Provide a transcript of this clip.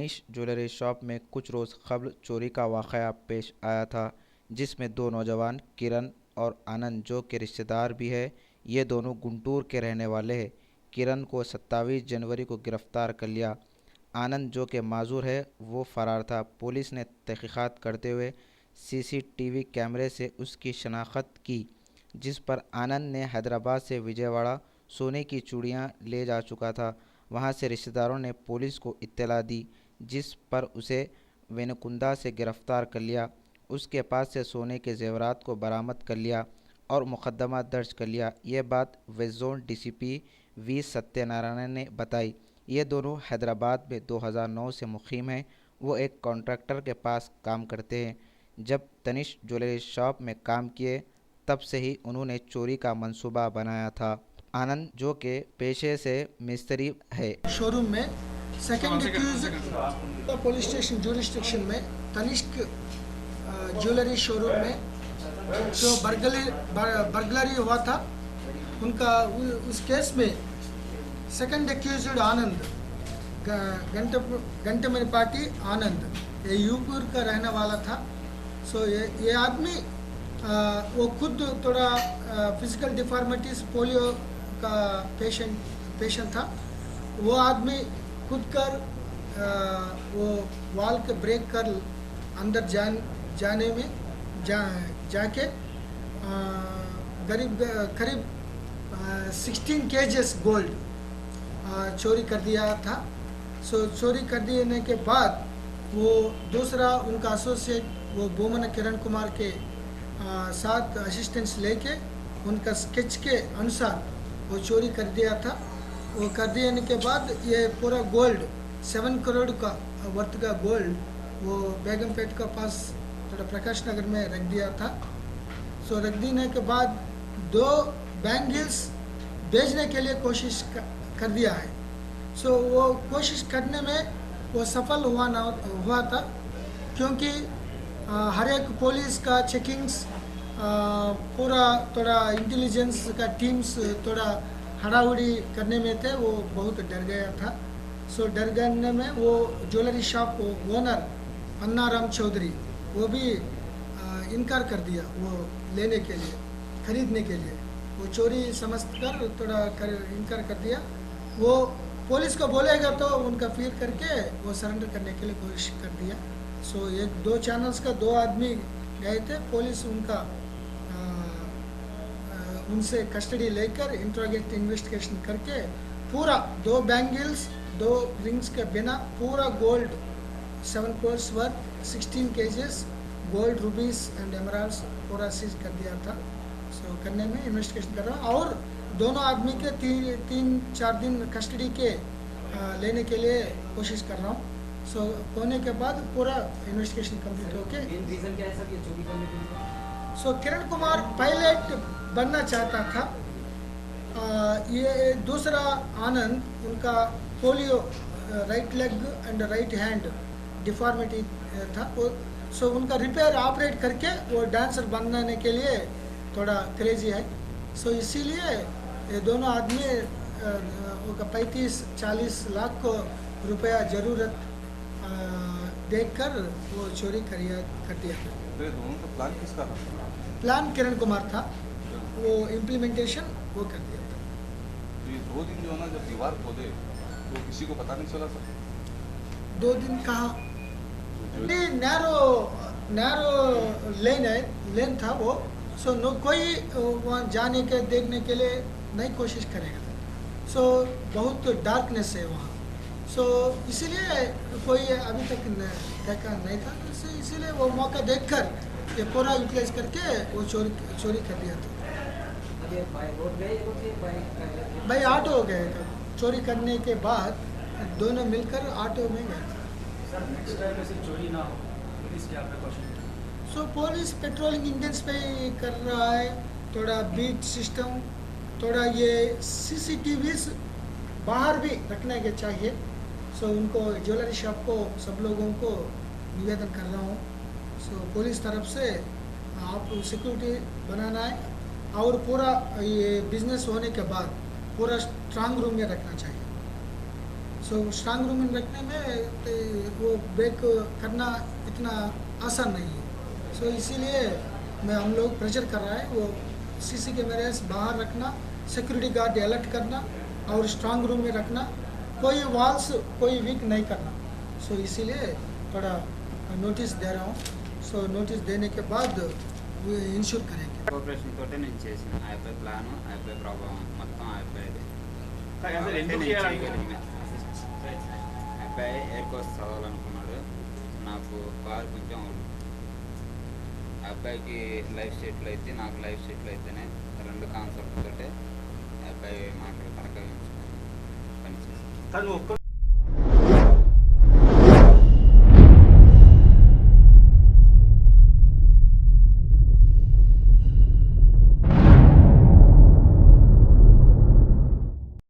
Tanishq jewellery shop में कुछ रोज़ कबल चोरी का वाक़या पेश आया था, जिसमें दो नौजवान किरण और आनंद, जो कि रिश्तेदार भी है, ये दोनों गुंटूर के रहने वाले हैं। किरण को 27 जनवरी को गिरफ्तार कर लिया। आनंद, जो कि माजूर है, वो फ़रार था। पुलिस ने तहक़ीक़ात करते हुए सीसीटीवी कैमरे से उसकी शनाख्त की, जिस पर आनंद ने हैदराबाद से विजयवाड़ा सोने की चूड़ियाँ ले जा चुका था। वहाँ से रिश्तेदारों ने पुलिस को इत्तला दी, जिस पर उसे वेनकुंदा से गिरफ़्तार कर लिया। उसके पास से सोने के ज़ेवरात को बरामद कर लिया और मुकदमा दर्ज कर लिया। ये बात west zone DCP V Satyanarayana ने बताई। ये दोनों हैदराबाद में 2009 से मुक़ीम हैं। वो एक कॉन्ट्रैक्टर के पास काम करते हैं। जब तनिष्क ज्वेलरी शॉप में काम किए, तब से ही उन्होंने चोरी का मंसूबा बनाया था। आनंद, जो कि पेशे से मिस्त्री है, शोरूम में second accused police station jurisdiction में तनिष्क ज्वेलरी शोरूम में जो बर्गलरी हुआ था, उनका उस केस में सेकंड एक्यूज्ड आनंद गंटमनिपाटी आनंद, ये यूपुर का रहने वाला था। सो ये आदमी वो खुद थोड़ा फिजिकल डिफॉर्मिटीज, पोलियो का पेशेंट था। वो आदमी खुद कर वो वाल के ब्रेक कर अंदर जाने में जाके करीब 16 केजेस गोल्ड चोरी कर दिया था। सो चोरी कर देने के बाद वो दूसरा उनका एसोसिएट वो बोमन किरण कुमार के साथ असिस्टेंस लेके उनका स्केच के अनुसार वो चोरी कर दिया था। वो कर देने के बाद ये पूरा गोल्ड 7 करोड़ का वर्थ का गोल्ड वो बेगमपेट का पास थोड़ा प्रकाश नगर में रख दिया था। सो रख देने के बाद 2 बैंगल्स बेचने के लिए कोशिश कर दिया है। सो वो कोशिश करने में वो सफल हुआ था, क्योंकि हर एक पुलिस का चेकिंग्स पूरा थोड़ा इंटेलिजेंस का टीम्स थोड़ा हड़ाहुड़ी करने में थे। वो बहुत डर गया था। सो डर गए में वो jewellery shop owner Annaram Chaudhary वो भी इनकार कर दिया वो लेने के लिए, खरीदने के लिए। वो चोरी समझकर थोड़ा इनकार कर दिया। वो पुलिस को बोलेगा तो उनका फिर करके वो सरेंडर करने के लिए कोशिश कर दिया। सो 1-2 चैनल्स का 2 आदमी गए थे। पुलिस उनका उनसे कस्टडी लेकर इंट्रोगेट इन्वेस्टिगेशन करके पूरा 2 बैंगल्स 2 रिंग्स के बिना पूरा gold 7 crores worth 16 kgs gold rubies and emeralds पूरा सीज कर दिया था। सो करने में इन्वेस्टिगेशन कर रहा हूँ और दोनों आदमी के 3-4 दिन कस्टडी के लेने के लिए कोशिश कर रहा हूँ। सो होने के बाद पूरा इन्वेस्टिगेशन कंप्लीट होके रीजन क्या है सर ये चोरी करने के लिए? सो किरण कुमार पायलट बनना चाहता था। ये दूसरा आनंद उनका polio right leg and right hand deformity था। सो उनका रिपेयर ऑपरेट करके वो डांसर बनने के लिए थोड़ा क्रेजी है। सो इसीलिए ये दोनों आदमी 35-40 लाख को रुपया ज़रूरत देखकर वो चोरी कर दिया था। तो ये दोनों का प्लान किसका था? प्लान किरण कुमार था, वो इम्प्लीमेंटेशन वो कर दिया था। तो ये 2 दिन जो है ना, जब दीवार खोदे तो किसी को पता नहीं चला सर? 2 दिन कहाँ? नहीं, नैरो लेन था वो। सो नो कोई वहाँ जाने के देखने के लिए नहीं कोशिश करेगा। सो बहुत डार्कनेस है वहाँ। सो इसीलिए कोई अभी तक देखा नहीं था। इसीलिए वो मौका देखकर ये पूरा यूटिलाइज करके वो चोरी कर दिया था। अभी बाय रोड गए तो फिर बाय भाई ऑटो हो गए था। चोरी करने के बाद दोनों मिलकर ऑटो में गए थे। सर नेक्स्ट टाइम ऐसे चोरी ना हो, पुलिस क्या प्रिकॉशन? सो पुलिस पेट्रोलिंग इंजन्स पे कर रहा है, थोड़ा बीट सिस्टम, थोड़ा ये CCTVs बाहर भी रखने के चाहिए। सो उनको ज्वेलरी शॉप को सब लोगों को निवेदन कर रहा हूँ। सो पुलिस तरफ से आप सिक्योरिटी बनाना है और पूरा ये बिजनेस होने के बाद पूरा स्ट्रांग रूम में रखना चाहिए। सो स्ट्रांग रूम में रखने में वो ब्रेक करना इतना आसान नहीं है। सो इसीलिए हम लोग प्रेशर कर रहा है वो सीसी कैमरे बाहर रखना, सिक्योरिटी गार्ड अलर्ट करना और स्ट्रांग रूम में रखना, कोई वॉल्स कोई वीक नहीं करना। सो इसीलिए थोड़ा नोटिस दे रहा हूँ। सो नोटिस देने के बाद वो इंश्योर करेंगे। కోఆపరేషన్ తోటే నేను చేసిన ఆ అబ్బాయి ప్లాను ఆ అబ్బాయి ప్రభావం మొత్తం ఆ అబ్బాయిది కానీ అసలు కాబట్టి ఎందుకు నేను చేయాలనుకుంటున్నావు? చేయగలిగిన ఆ అబ్బాయి ఎయిర్ కోర్స్ చదవాలనుకున్నాడు. నాకు కారు కొంచెం ఆ అబ్బాయికి లైఫ్ సెటిల్ అయితే నాకు లైఫ్ సెటిల్ అయితేనే రెండు కాన్సెప్ట్ తోటే ఆ అబ్బాయి మాటలు తరగ పనిచేస్తాను. కానీ ఒక్క